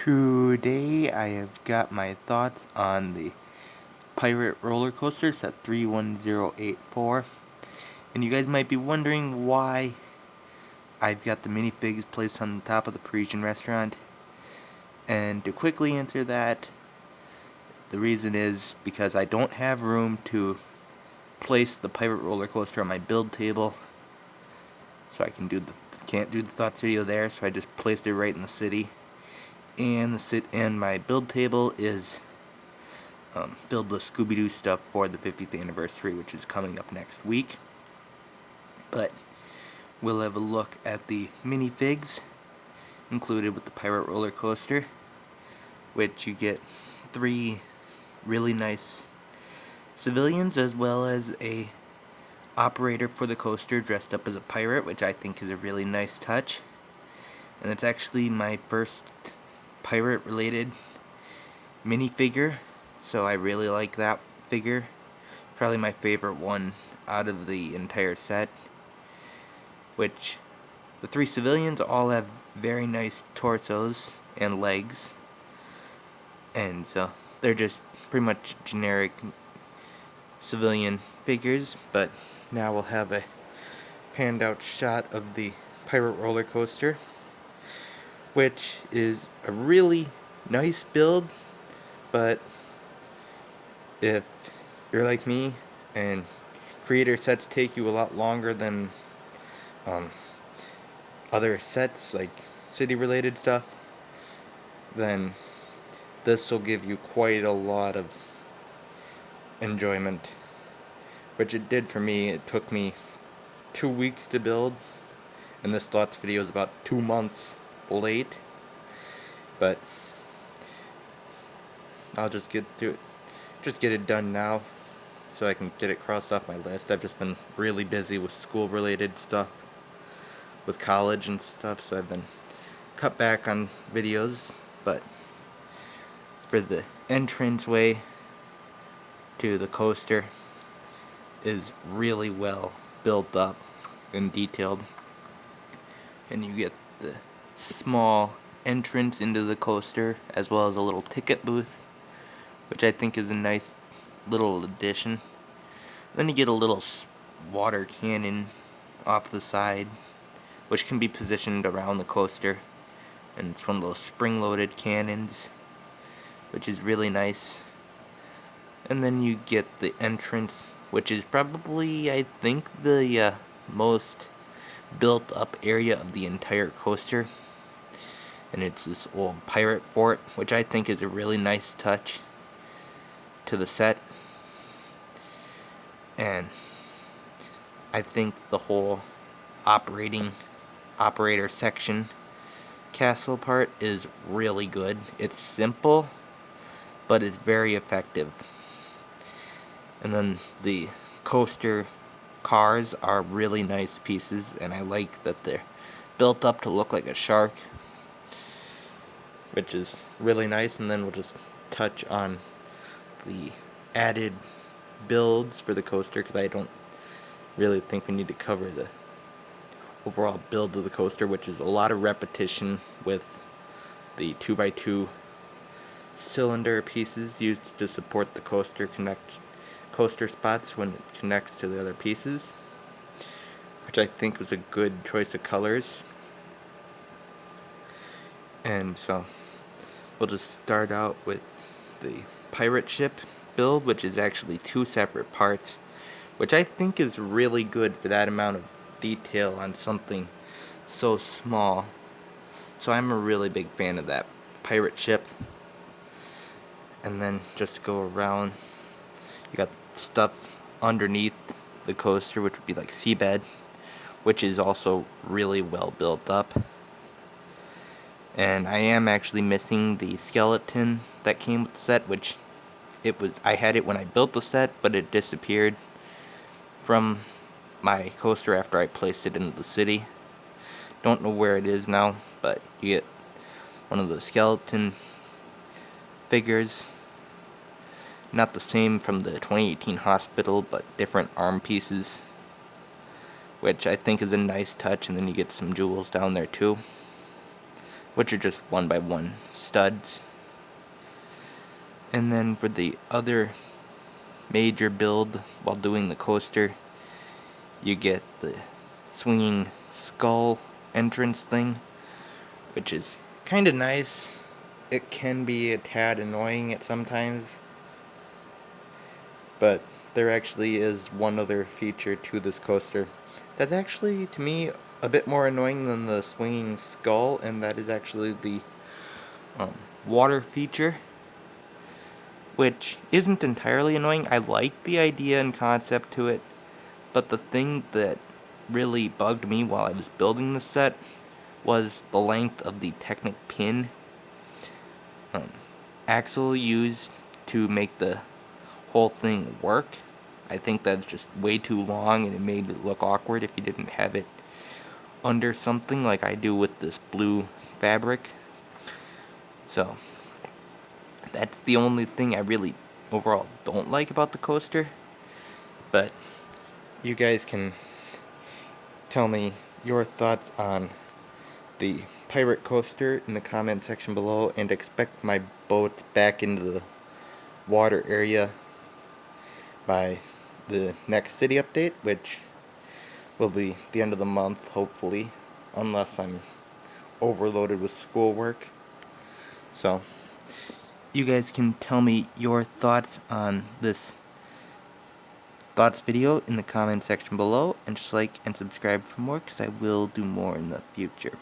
Today I have got my thoughts on the Pirate Roller Coasters at 31084. And you guys might be wondering why I've got the minifigs placed on the top of the Parisian restaurant. And to quickly answer that, the reason is because I don't have room to place the Pirate Roller Coaster on my build table. So I can't do the thoughts video there, so I just placed it right in the city. And my build table is filled with Scooby-Doo stuff for the 50th anniversary, which is coming up next week. But we'll have a look at the minifigs included with the Pirate Roller Coaster, which you get 3 really nice civilians as well as a operator for the coaster dressed up as a pirate, which I think is a really nice touch. And it's actually my first pirate related minifigure, so I really like that figure. Probably my favorite one out of the entire set, which the 3 civilians all have very nice torsos and legs, and so they're just pretty much generic civilian figures. But now we'll have a panned out shot of the Pirate Roller Coaster, which is a really nice build. But if you're like me and creator sets take you a lot longer than other sets, like city related stuff, then this will give you quite a lot of enjoyment, which it did for me. It took me 2 weeks to build, and this thoughts video is about 2 months late, but I'll just get it done now so I can get it crossed off my list. I've just been really busy with school related stuff, with college and stuff, so I've been cut back on videos. But for the entranceway to the coaster is really well built up and detailed, and you get the small entrance into the coaster as well as a little ticket booth, which I think is a nice little addition. Then you get a little water cannon off the side, which can be positioned around the coaster, and it's one of those spring-loaded cannons, which is really nice. And then you get the entrance, which is probably, I think, the most built-up area of the entire coaster, and it's this old pirate fort, which I think is a really nice touch to the set. And I think the whole operator section castle part is really good. It's simple, but it's very effective. And then the coaster cars are really nice pieces, and I like that they're built up to look like a shark, which is really nice. And then we'll just touch on the added builds for the coaster, because I don't really think we need to cover the overall build of the coaster, which is a lot of repetition with the 2x2 cylinder pieces used to support the coaster spots when it connects to the other pieces, which I think was a good choice of colors. And so we'll just start out with the pirate ship build, which is actually 2 separate parts, which I think is really good for that amount of detail on something so small. So I'm a really big fan of that pirate ship. And then just to go around, you got stuff underneath the coaster, which would be like seabed, which is also really well built up. And I am actually missing the skeleton that came with the set, which I had it when I built the set, but it disappeared from my coaster after I placed it into the city. Don't know where it is now, but you get one of the skeleton figures. Not the same from the 2018 hospital, but different arm pieces, which I think is a nice touch. And then you get some jewels down there too. which are just 1x1 studs. And then for the other major build while doing the coaster, you get the swinging skull entrance thing, which is kind of nice. It can be a tad annoying at sometimes, but there actually is one other feature to this coaster that's actually, to me, a bit more annoying than the swinging skull, and that is actually the water feature, which isn't entirely annoying. I like the idea and concept to it, but the thing that really bugged me while I was building the set was the length of the Technic pin Axel used to make the whole thing work. I think that's just way too long, and it made it look awkward if you didn't have it under something like I do with this blue fabric. So that's the only thing I really overall don't like about the coaster. But you guys can tell me your thoughts on the pirate coaster in the comment section below, and expect my boat back into the water area by the next city update, which will be the end of the month, hopefully, unless I'm overloaded with schoolwork. So you guys can tell me your thoughts on this thoughts video in the comment section below, and just like and subscribe for more, because I will do more in the future.